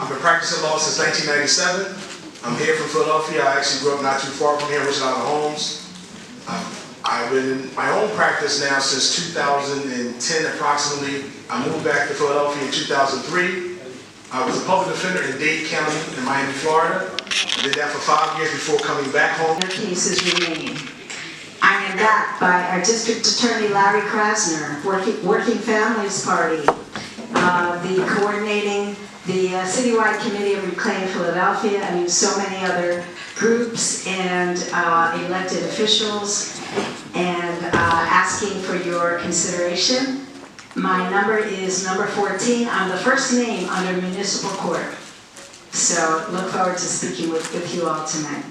I've been practicing law since 1997. I'm here from Philadelphia. I actually grew up not too far from here, which is out of Holmes. I've been in my own practice now since 2010 approximately. I moved back to Philadelphia in 2003. I was a public defender in Dade County in Miami, Florida. I did that for 5 years before coming back home. Cases remain. I am backed by our District Attorney Larry Krasner, Working Families Party, coordinating the Citywide Committee of Reclaim Philadelphia, and so many other groups and elected officials, and asking for your consideration. My number is number 14. I'm the first name under municipal court. So look forward to speaking with you all tonight.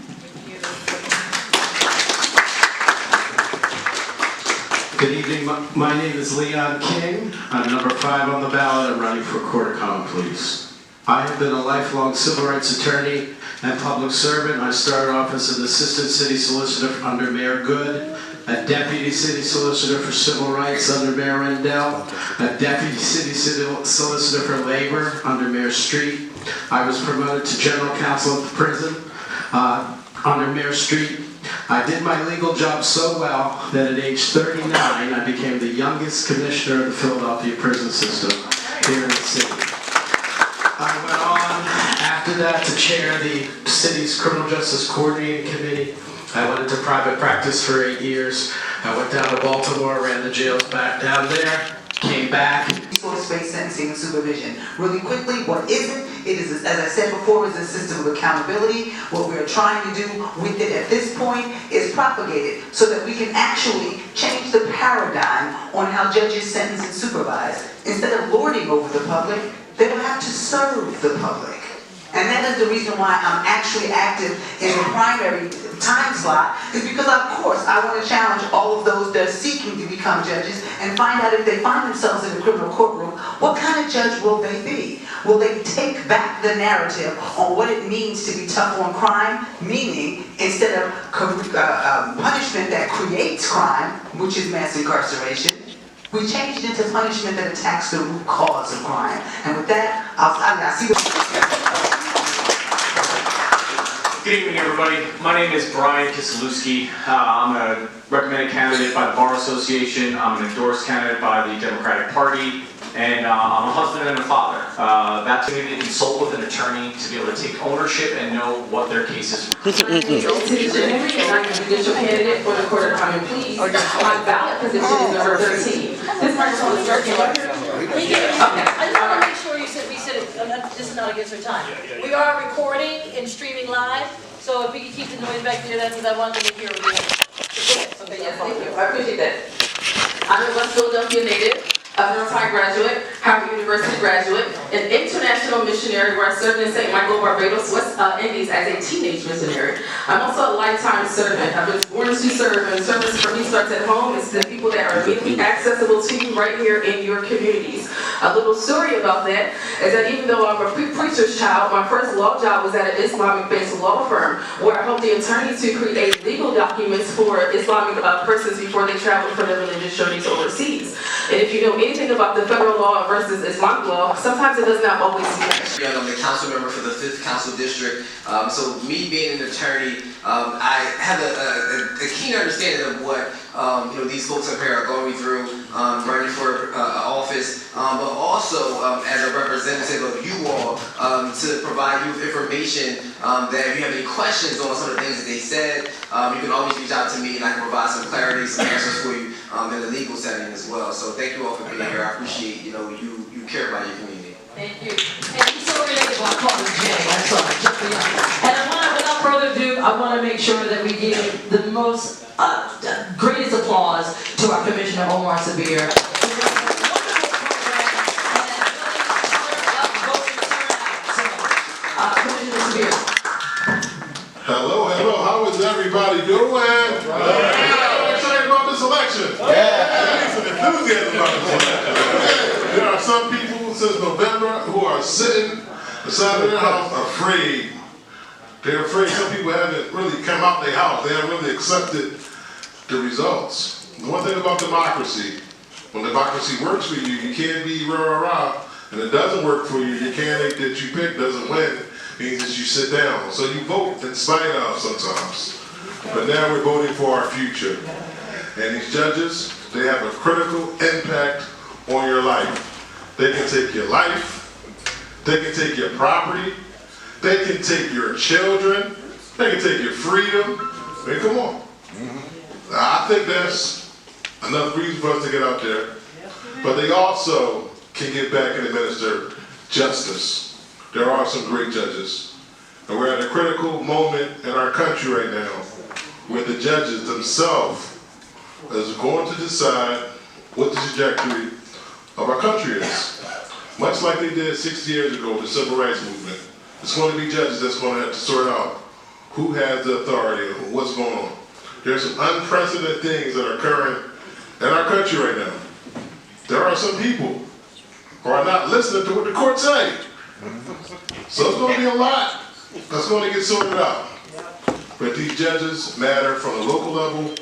Good evening, my name is Leon King. I'm number 5 on the ballot. I'm running for Court of Common Pleas. I have been a lifelong civil rights attorney and public servant. I started off as an assistant city solicitor under Mayor Good, a deputy city solicitor for civil rights under Mayor Rendell, a deputy city solicitor for labor under Mayor Street. I was promoted to general counsel at the prison under Mayor Street. I did my legal job so well that at age 39, I became the youngest commissioner of the Philadelphia prison system here in the city. I went on after that to chair the city's Criminal Justice Coordinating Committee. I went into private practice for 8 years. I went down to Baltimore, ran the jails back down there, came back. Resource-based sentencing and supervision. Really quickly, what is it? It is, as I said before, is a system of accountability. What we are trying to do with it at this point is propagate it so that we can actually change the paradigm on how judges sentence and supervise. Instead of lording over the public, they will have to serve the public. And that is the reason why I'm actually active in the primary time slot, is because, of course, I want to challenge all of those that are seeking to become judges and find out if they find themselves in a criminal courtroom, what kind of judge will they be? Will they take back the narrative on what it means to be tough on crime, meaning instead of punishment that creates crime, which is mass incarceration, we changed it into punishment that attacks the root cause of crime. And with that, I see the... Good evening, everybody. My name is Brian Kiselewski. I'm a recommended candidate by the Bar Association. I'm an endorsed candidate by the Democratic Party. And I'm a husband and a father. That's me to consult with an attorney to be able to take ownership and know what their case is. I'm a judicial candidate for the Court of Common Pleas. My ballot position is number 13. This microphone is working. Okay. I just want to make sure we said this is not against our time. We are recording and streaming live, so if we can keep the noise back there, that's what I wanted to hear. Okay, yes, thank you. I appreciate that. I'm a West Philadelphia native, a verified graduate, Howard University graduate, an international missionary where I served in St. Michael, Barbados, West Indies as a teenage missionary. I'm also a lifetime servant. I've been born to serve, and service for me starts at home. It's the people that are immediately accessible to you right here in your communities. A little story about that is that even though I'm a preacher's child, my first law job was at an Islamic-based law firm where I helped the attorneys to create legal documents for Islamic persons before they traveled for their religious journeys overseas. And if you know anything about the federal law versus Islamic law, sometimes it does not always match. I'm the council member for the 5th Council District. So me being an attorney, I have a keen understanding of what these folks up here are going through, running for office, but also as a representative of you all, to provide you with information that if you have any questions on some of the things that they said, you can always reach out to me and I can provide some clarity, some answers for you in the legal setting as well. So thank you all for being here. I appreciate you care about your community. Thank you. And he's so related, I call him Jay. That's all. Just for you. And without further ado, I want to make sure that we give the most greatest applause to our Commissioner Omar Sabir. Commissioner Sabir. Hello, how is everybody doing? I'm excited about this election. Yeah. Some enthusiasm about this election. There are some people since November who are sitting beside their house afraid. They're afraid. Some people haven't really come out their house. They haven't really accepted the results. The one thing about democracy, when democracy works for you, you can't be rah-rah-rah and it doesn't work for you, your candidate that you pick doesn't win, means that you sit down. So you vote in spite of sometimes. But now we're voting for our future. And these judges, they have a critical impact on your life. They can take your life, they can take your property, they can take your children, they can take your freedom. I mean, come on. I think that's enough reason for us to get out there. But they also can get back and administer justice. There are some great judges. And we're at a critical moment in our country right now where the judges themselves is going to decide what the trajectory of our country is. Much like they did 60 years ago with the Civil Rights Movement. It's going to be judges that's going to have to sort out who has the authority and what's going on. There's some unprecedented things that are occurring in our country right now. There are some people who are not listening to what the court say. So it's going to be a lot that's going to get sorted out. But these judges matter from the local level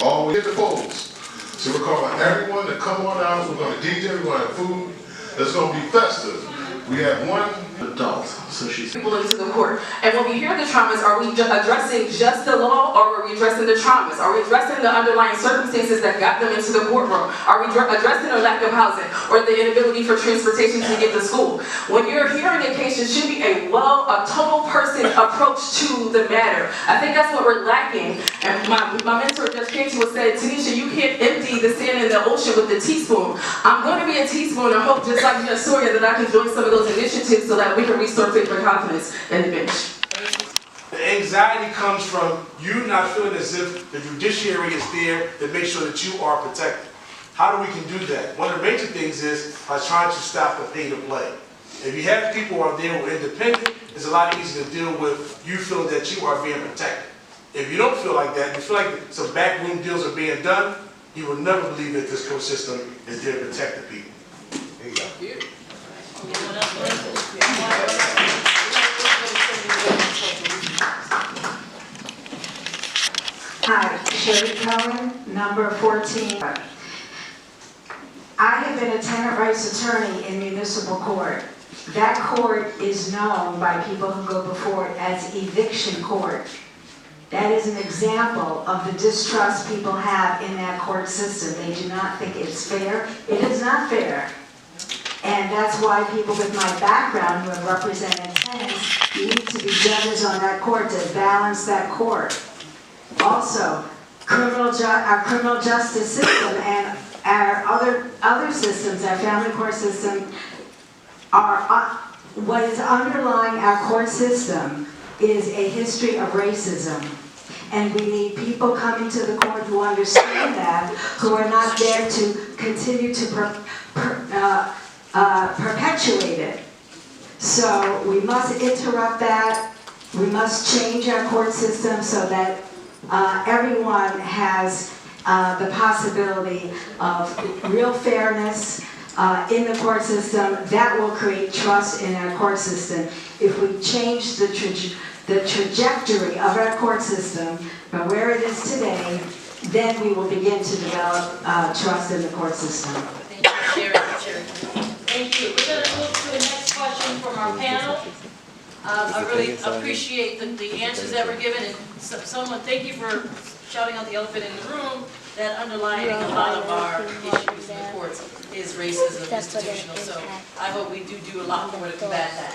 all the way to the polls. So we're calling everyone to come on out. We're going to DJ, we're going to have food. It's going to be festive. We have one adult, so she's people into the court. And when we hear the traumas, are we addressing just the law, or are we addressing the traumas? Are we addressing the underlying circumstances that got them into the courtroom? Are we addressing their lack of housing or the inability for transportation to get to school? When you're hearing a case, it should be a total person approach to the matter. I think that's what we're lacking. And my mentor, Judge Casey, would say, Tanisha, you can't empty the sand in the ocean with a teaspoon. I'm going to be a teaspoon and hope, just like Judge Sawyer, that I can join some of those initiatives so that we can restore faith and confidence in the bench. The anxiety comes from you not feeling as if the judiciary is there to make sure that you are protected. How do we can do that? One of the major things is by trying to stop the pay to play. If you have people who are there who are independent, it's a lot easier to deal with you feeling that you are being protected. If you don't feel like that, you feel like some backroom deals are being done, you will never believe that this court system is there to protect the people. There you go. Hi, Sherry Cohen, number 14. I have been a tenant rights attorney in municipal court. That court is known by people who go before it as eviction court. That is an example of the distrust people have in that court system. They do not think it's fair. It is not fair. And that's why people with my background who have represented tenants need to be judges on that court to balance that court. Also, our criminal justice system and our other systems, our family court system, what is underlying our court system is a history of racism. And we need people coming to the court who understand that, who are not there to continue to perpetuate it. So we must interrupt that. We must change our court system so that everyone has the possibility of real fairness in the court system. That will create trust in our court system. If we change the trajectory of our court system from where it is today, then we will begin to develop trust in the court system. Thank you, Sherry. Thank you. We're going to move to the next question from our panel. I really appreciate the answers that were given, and someone, thank you for shouting out the elephant in the room, that underlying a lot of our issues in the courts is racism, institutional. So I hope we do a lot more to combat that.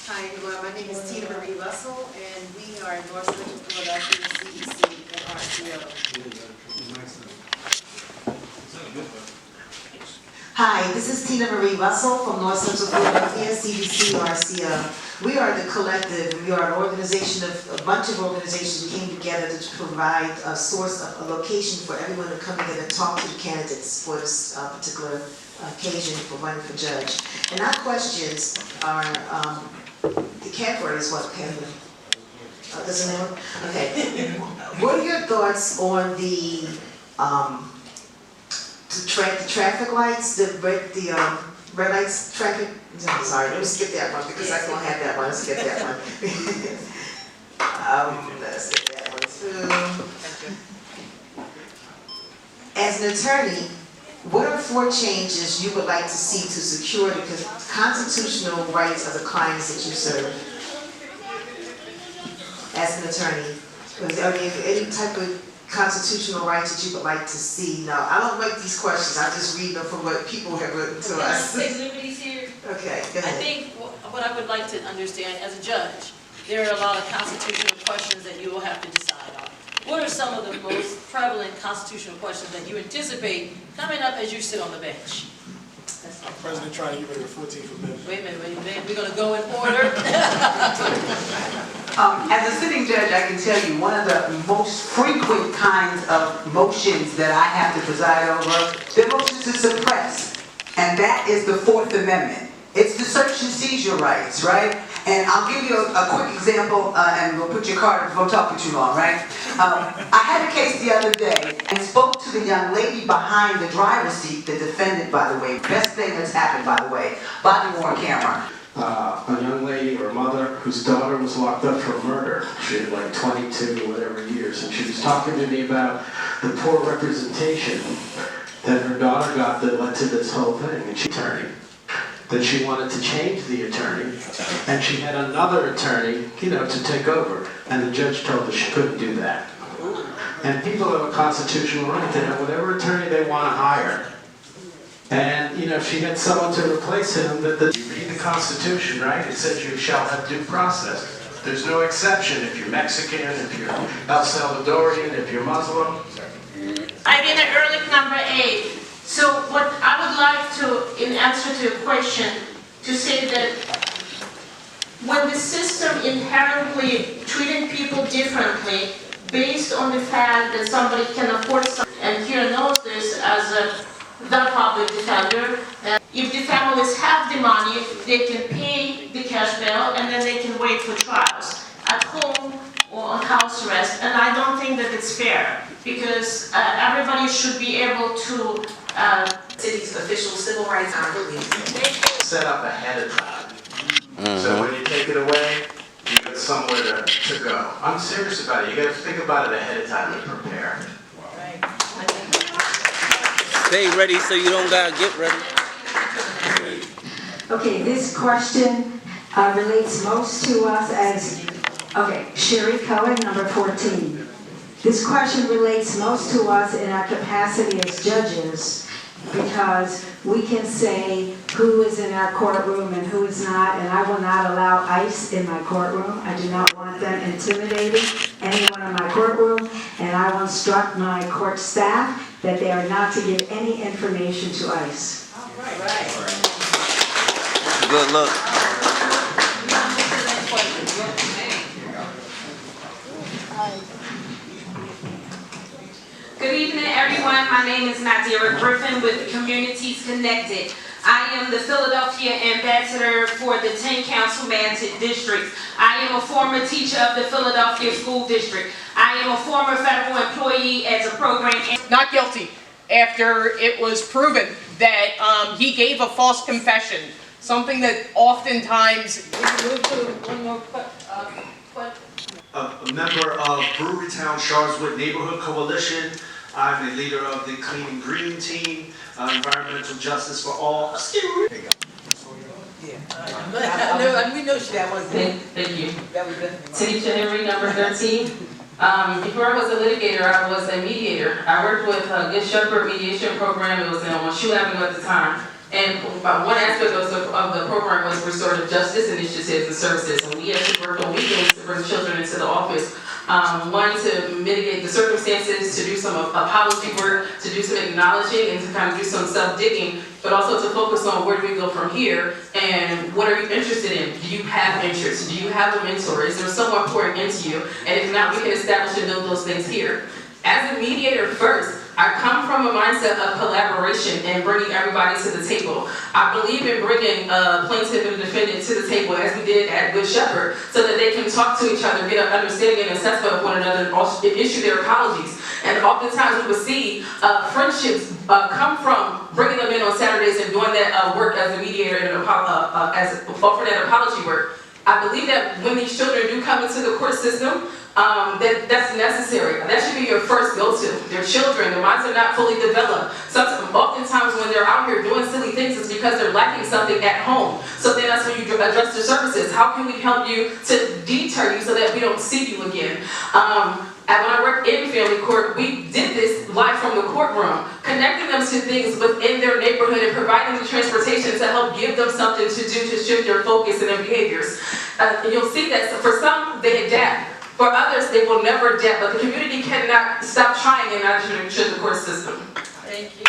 Hi everyone, my name is Tina Marie Russell, and we are in North Central Philadelphia, CDC, and RCO. Hi, this is Tina Marie Russell from North Central Philadelphia, CDC, RCO. We are the collective, and we are an organization of a bunch of organizations who came together to provide a source of a location for everyone to come together and talk to the candidates for this particular occasion for running for judge. And our questions are, the category is what, Kevin? Doesn't know? Okay. What are your thoughts on the traffic lights, the red lights, traffic? I'm sorry, let me skip that one because I don't have that one. Let's skip that one. Let's skip that one too. As an attorney, What are 4 changes you would like to see to secure the constitutional rights of the clients that you serve as an attorney? Are there any type of constitutional rights that you would like to see? Now, I don't make these questions, I just read them from what people have written to us. Take liberties here. Okay, go I ahead. think what I would like to understand as a judge, there are a lot of constitutional questions that you will have to decide on. What are some of the most prevalent constitutional questions that you anticipate coming up as you sit on the bench? President trying to get rid of the 14th Amendment. Wait a minute, we're gonna go in order. As a sitting judge, I can tell you, one of the most frequent kinds of motions that I have to preside over, the motion to suppress, and that is the 4th Amendment. It's the search and seizure rights, right? And I'll give you a quick example, and we'll put your card, won't talk for too long, right? I had a case the other day and spoke to the young lady behind the driver's seat, the defendant, by the way. Best thing that's happened, by the way. Body-worn camera. A young lady or mother whose daughter was locked up for murder. She had like 22 or whatever years, and she was talking to me about the poor representation that her daughter got that led to this whole thing. And she attorney. That she wanted to change the attorney, and she had another attorney, to take over, and the judge told her she couldn't do that. And people have a constitutional right to have whatever attorney they want to hire. And, she had someone to replace him, you read the Constitution, right? It says you shall have due process. There's no exception if you're Mexican, if you're El Salvadorian, if you're Muslim. I've been at ERLIC number 8. So what I would like to, in answer to your question, to say that when the system inherently treating people differently based on the fact that somebody can afford something, and here knows this as the public defender, if the families have the money, they can pay the cash bail and then they can wait for trials at home or on house arrest, and I don't think that it's fair because everybody should be able to City's official civil rights police. Set up ahead of time. So when you take it away, you got somewhere to go. I'm serious about it. You got to think about it ahead of time and prepare. Stay ready so you don't gotta get ready. Okay, this question relates most to us as, Sherry Cohen, number 14. This question relates most to us in our capacity as judges because we can say who is in our courtroom and who is not, and I will not allow ICE in my courtroom. I do not want them intimidating anyone in my courtroom, and I will instruct my court staff that they are not to give any information to ICE. Good luck. Good evening, everyone. My name is Nadira Griffin with Communities Connected. I am the Philadelphia ambassador for the 10 council-mandated districts. I am a former teacher of the Philadelphia School District. I am a former federal employee as a program. Not guilty after it was proven that he gave a false confession, something that oftentimes. Move to one more question. A member of Brewerytown Sharswood Neighborhood Coalition. I'm a leader of the Clean and Green team, Environmental Justice for All. There you go. No, we know that was Thank you. that was good. City Henry, number 13. Before I was a litigator, I was a mediator. I worked with Good Shepherd Mediation Program. It was on Shoe Avenue at the time. And one aspect of the program was restorative justice initiatives and services. And we actually worked on weekends to bring children into the office. One, to mitigate the circumstances, to do some apology work, to do some acknowledging, and to kind of do some self-digging, but also to focus on where do we go from here, and what are you interested in? Do you have interest? Do you have a mentor? Is there someone pouring into you? And if not, we can establish and build those things here. As a mediator first, I come from a mindset of collaboration and bringing everybody to the table. I believe in bringing a plaintiff and a defendant to the table as we did at Good Shepherd so that they can talk to each other, get an understanding and assessment of one another, and issue their apologies. And oftentimes we would see friendships come from bringing them in on Saturdays and doing that work as a mediator and as offering that apology work. I believe that when these children do come into the court system, that's necessary. That should be your first go-to. They're children, their minds are not fully developed. Oftentimes when they're out here doing silly things, it's because they're lacking something at home. So then that's when you address their services. How can we help you to deter you so that we don't see you again? And when I worked in family court, we did this live from the courtroom, connecting them to things within their neighborhood and providing them transportation to help give them something to do to shift their focus and their behaviors. And you'll see that for some, they adapt. For others, they will never adapt, but the community cannot stop trying in order to ensure the court system. Thank you.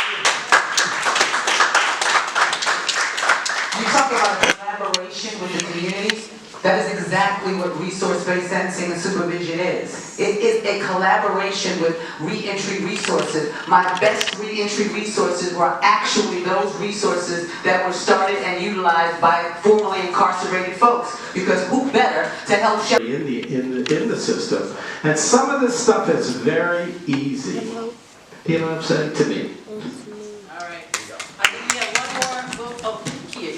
You talk about collaboration with the community. That is exactly what resource-based sentencing and supervision is. It is a collaboration with reentry resources. My best reentry resources were actually those resources that were started and utilized by formerly incarcerated folks. Because who better to help shelter in the system, and some of this stuff is very easy. You know what I'm saying to me? All right. I think we have one more. Oh, Kia.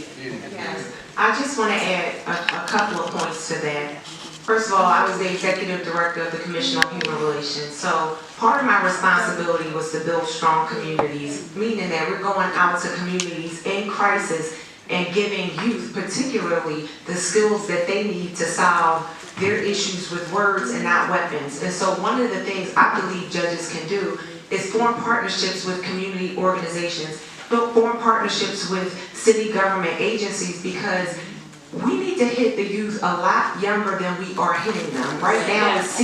Yes. I just want to add a couple of points to that. First of all, I was the executive director of the Commission on Human Relations, so part of my responsibility was to build strong communities, meaning that we're going out to communities in crisis and giving youth particularly the skills that they need to solve their issues with words and not weapons. And so one of the things I believe judges can do is form partnerships with community organizations, form partnerships with city government agencies, because we need to hit the youth a lot younger than we are hitting them. Right now it's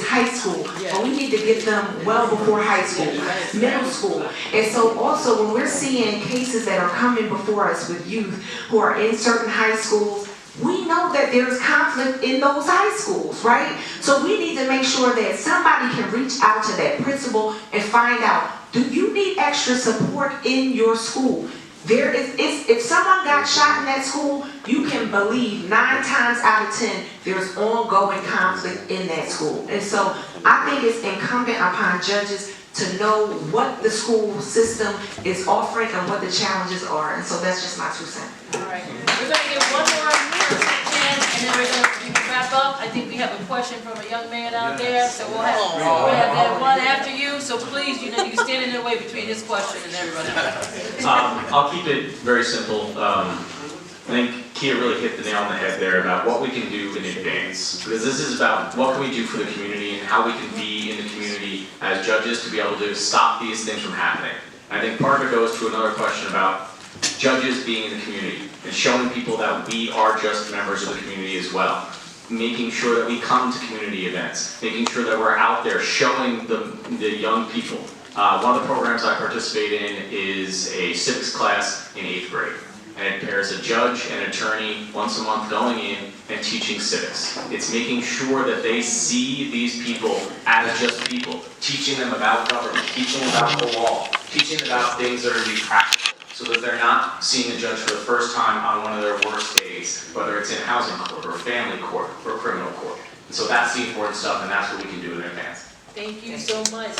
high school, but we need to get them well before high school, middle school. And so also when we're seeing cases that are coming before us with youth who are in certain high schools, we know that there's conflict in those high schools, right? So we need to make sure that somebody can reach out to that principal and find out, do you need extra support in your school? If someone got shot in that school, you can believe 9 times out of 10 there's ongoing conflict in that school. And so I think it's incumbent upon judges to know what the school system is offering and what the challenges are. And so that's just my 2 cents. All right. We're going to get one more person, and then we're going to wrap up. I think we have a question from a young man out there, so we'll have that one after you. So please, you can stand in the way between his question and everybody else. I'll keep it very simple. I think Kia really hit the nail on the head there about what we can do in advance. Because this is about what can we do for the community and how we can be in the community as judges to be able to stop these things from happening. I think part of it goes to another question about judges being in the community and showing people that we are just members of the community as well. Making sure that we come to community events, making sure that we're out there showing the young people. One of the programs I participate in is a civics class in 8th grade. And it pairs a judge and attorney once a month going in and teaching civics. It's making sure that they see these people as just people, teaching them about government, teaching them about the law, teaching them about things that are to be practical, so that they're not seeing a judge for the first time on one of their worst days, whether it's in housing court or family court or criminal court. And so that's the important stuff, and that's what we can do in advance. Thank you so much.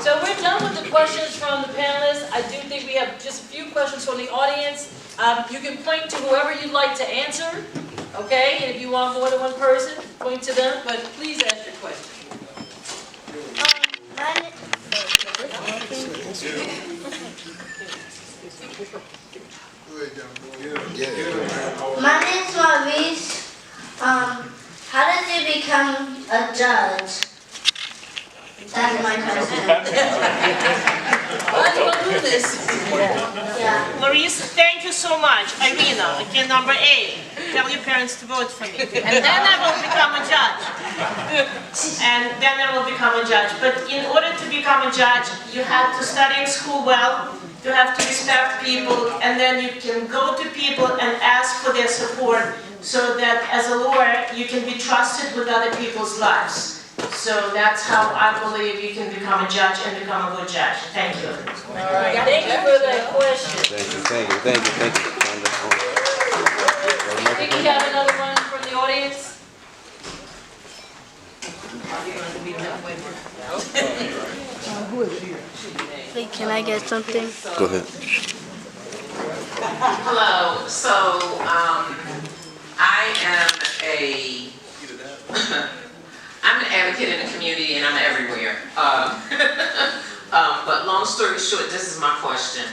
So we're done with the questions from the panelists. I do think we have just a few questions from the audience. You can point to whoever you'd like to answer, okay? And if you want more than one person, point to them, but please ask your question. My name's Maurice. How did you become a judge? That's my question. Why do I do this? Yeah. Maurice, thank you so much. Irina, again, number 8. Tell your parents to vote for me. And then I will become a judge. But in order to become a judge, you have to study in school well, you have to respect people, and then you can go to people and ask for their support so that as a lawyer, you can be trusted with other people's lives. So that's how I believe you can become a judge and become a good judge. Thank you. All right, thank you for that question. Thank you. I think we have another one from the audience. Wait, can I get something? Go ahead. Hello. So I am community and I'm everywhere. But long story short, this is my question.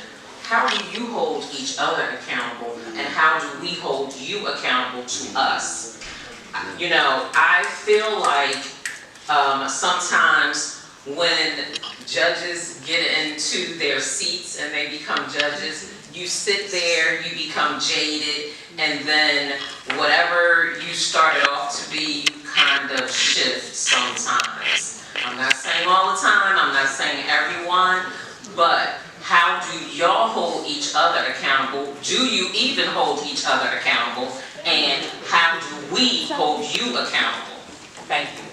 How do you hold each other accountable, and how do we hold you accountable to us? You know, I feel like sometimes when judges get into their seats and they become judges, you sit there, you become jaded, and then whatever you started off to be, you kind of shift sometimes. I'm not saying all the time, I'm not saying everyone, but how do y'all hold each other accountable? Do you even hold each other accountable? And how do we hold you accountable? Thank you.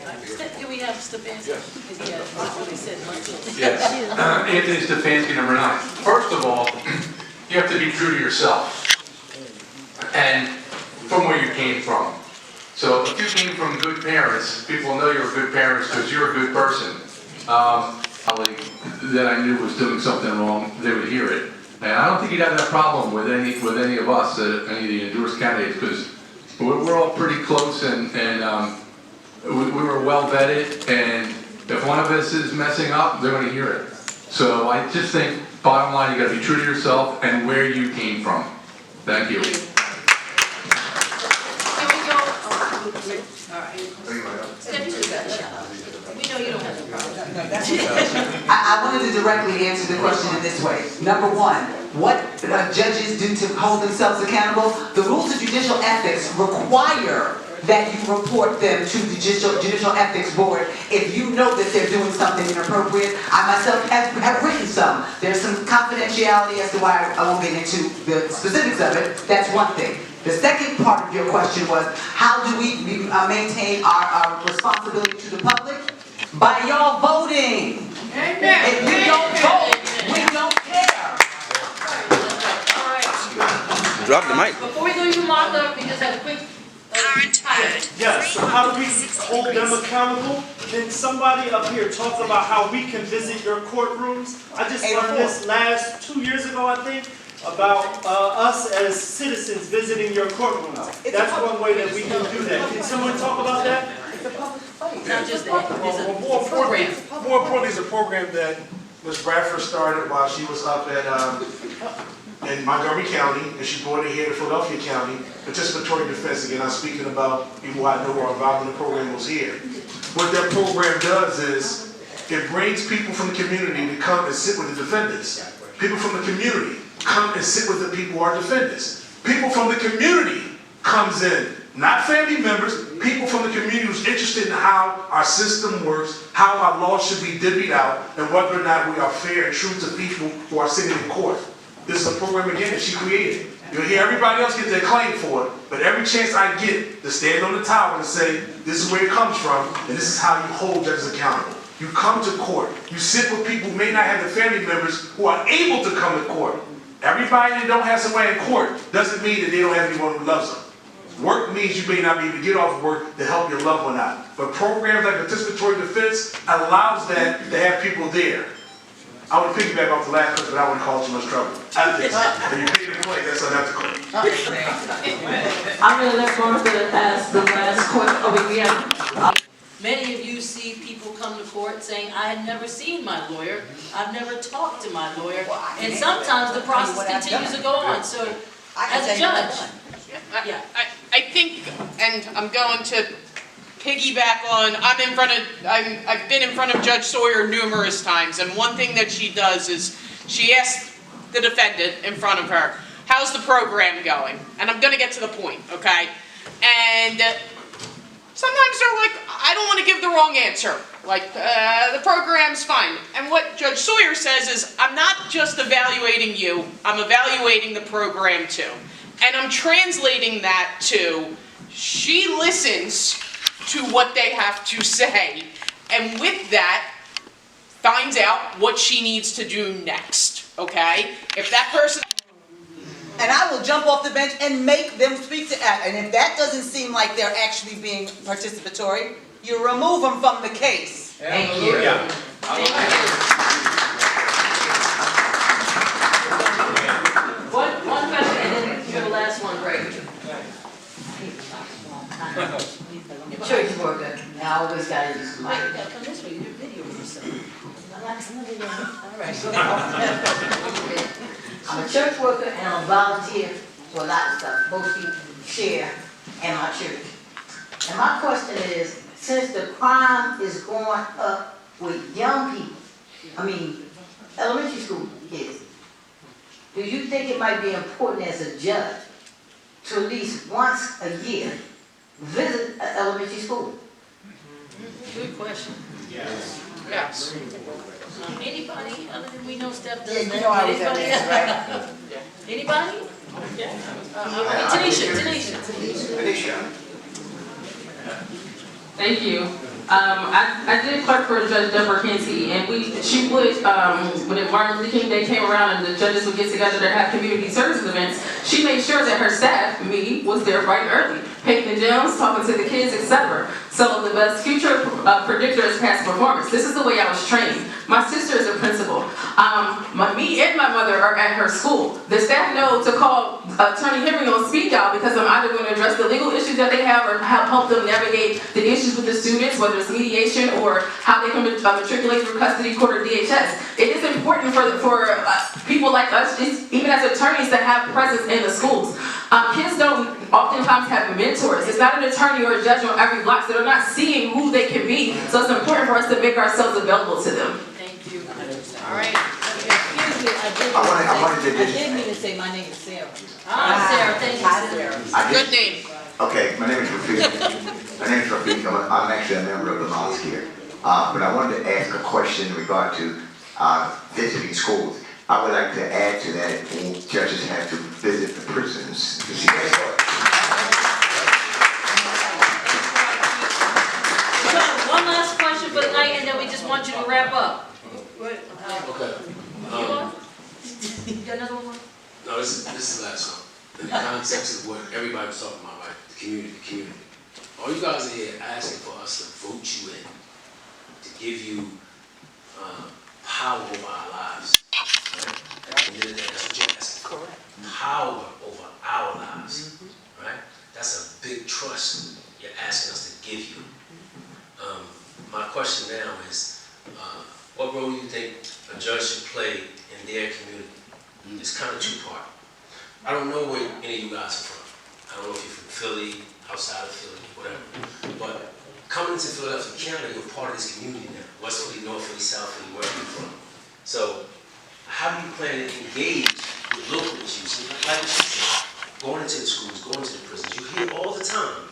Can we have Stefanski? Because he hasn't really said much. Yes. Anthony Stefanski, number 9. First of all, you have to be true to yourself and from where you came from. So if you came from good parents, people know you're a good parent because you're a good person. That I knew was doing something wrong, they would hear it. And I don't think you'd have that problem with any of us, any of the endorsed candidates, because we're all pretty close and we were well vetted, and if one of us is messing up, they're going to hear it. So I just think, bottom line, you got to be true to yourself and where you came from. Thank you. Can we go? All right. Step to that. We know you don't have the problem. I wanted to directly answer the question in this way. Number 1, what judges do to hold themselves accountable? The rules of judicial ethics require that you report them to the Judicial Ethics Board if you know that they're doing something inappropriate. I myself have written some. There's some confidentiality as to why I won't get into the specifics of it. That's one thing. The second part of your question was, how do we maintain our responsibility to the public? By y'all voting. Amen. If you don't vote, we don't care. All right. Drop the mic. Before we go to Martha, we just have a quick. Yes, so how do we hold them accountable? Then somebody up here talked about how we can visit your courtrooms. I just learned this last 2 years ago, I think, about us as citizens visiting your courtrooms. That's one way that we can do that. Can someone talk about that? It's not just that, it's a More program. importantly, it's a program that Ms. Bradford started while she was up at in Montgomery County, and she brought it here to Philadelphia County. Participatory defense, again, I'm speaking about people I know who are involved in the program was here. What that program does is, it brings people from the community to come and sit with the defendants. People from the community come and sit with the people who are defendants. People from the community comes in, not family members, people from the community who's interested in how our system works, how our laws should be divvied out, and whether or not we are fair and true to people who are sitting in court. This is a program, again, that she created. You'll hear everybody else get their claim for it, but every chance I get to stand on the tower and say, this is where it comes from, and this is how you hold judges accountable. You come to court. You sit with people who may not have the family members who are able to come to court. Everybody that don't have somebody in court doesn't mean that they don't have anyone who loves them. Work means you may not be able to get off work to help your loved one out. But programs like participatory defense allows that to have people there. I would piggyback off the last question, but I wouldn't cause too much trouble. Ethics. When you pay the play, that's unethical. I'm going to let Martha ask the last question. Oh, we have. Many of you see people come to court saying, I had never seen my lawyer, I've never talked to my lawyer, and sometimes the process continues to go on. So, as a judge, I think, and I'm going to piggyback on, I've been in front of Judge Sawyer numerous times, and one thing that she does is she asks the defendant in front of her, how's the program going? And I'm going to get to the point, okay? And sometimes they're like, I don't want to give the wrong answer. Like, the program's fine. And what Judge Sawyer says is, I'm not just evaluating you, I'm evaluating the program too. And I'm translating that to, she listens to what they have to say, and with that, finds out what she needs to do next, okay? If that person... And I will jump off the bench and make them speak to act. And if that doesn't seem like they're actually being participatory, you remove them from the case. Thank you. one question, and then you're the last one, Greg. Church worker, and I always gotta use the mic. Come this way, your video yourself. All right. I'm a church worker and I'm a volunteer for a lot of stuff, mostly share in my church. And my question is, since the crime is going up with young people, I mean, elementary school kids, do you think it might be important as a judge to at least once a year visit an elementary school? Good question. Yes. Anybody other than we know Steph does Yeah, that? you know I was Anybody? at this, Anybody? Yeah. Tanisha. Thank you. I did clerk for Judge Deborah Kinsey, and she would, when Martin Luther King Day came around and the judges would get together to have community service events, she made sure that her staff, me, was there bright and early, painting the gyms, talking to the kids, etc. So the best future predictor is past performance. This is the way I was trained. My sister is a principal. Me and my mother are at her school. The staff know to call Attorney Henry on speed dial because I'm either going to address the legal issues that they have or help them navigate the issues with the students, whether it's mediation or how they can matriculate through custody, court, or DHS. It is important for people like us, even as attorneys, to have presence in the schools. Kids don't oftentimes have mentors. It's not an attorney or a judge on every block, so they're not seeing who they can be. So it's important for us to make ourselves available to them. Thank you. All right. Excuse me, I didn't mean to say my name is Sarah. Sarah, thank you, Sarah. Good name. Okay, my name is Rafiq. I'm actually a member of the mosque here. But I wanted to ask a question in regard to visiting schools. I would like to add to that, judges have to visit the prisons to see their One last question for the night, and then we just want you to wrap up. Okay. You want? You got another one? No, this is the last one. In the context of what everybody was talking about, right? The community. All you guys are here asking for us to vote you in, to give you power over our lives. Right? That's what you're asking. Correct. Power over our lives. Right? That's a big trust you're asking us to give you. My question now is, what role do you think a judge should play in their community? It's kind of two-part. I don't know where any of you guys are from. I don't know if you're from Philly, outside of Philly, whatever. But coming into Philadelphia, Canada, you're part of this community now. West Philly, North Philly, South Philly, wherever you're from. So, how do you plan to engage with local issues? Like what you said, going into the schools, going to the prisons. You hear all the time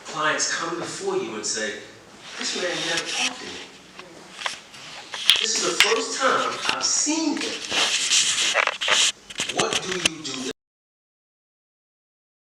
clients come before you and say, this man never talked to me. This is the first time I've seen him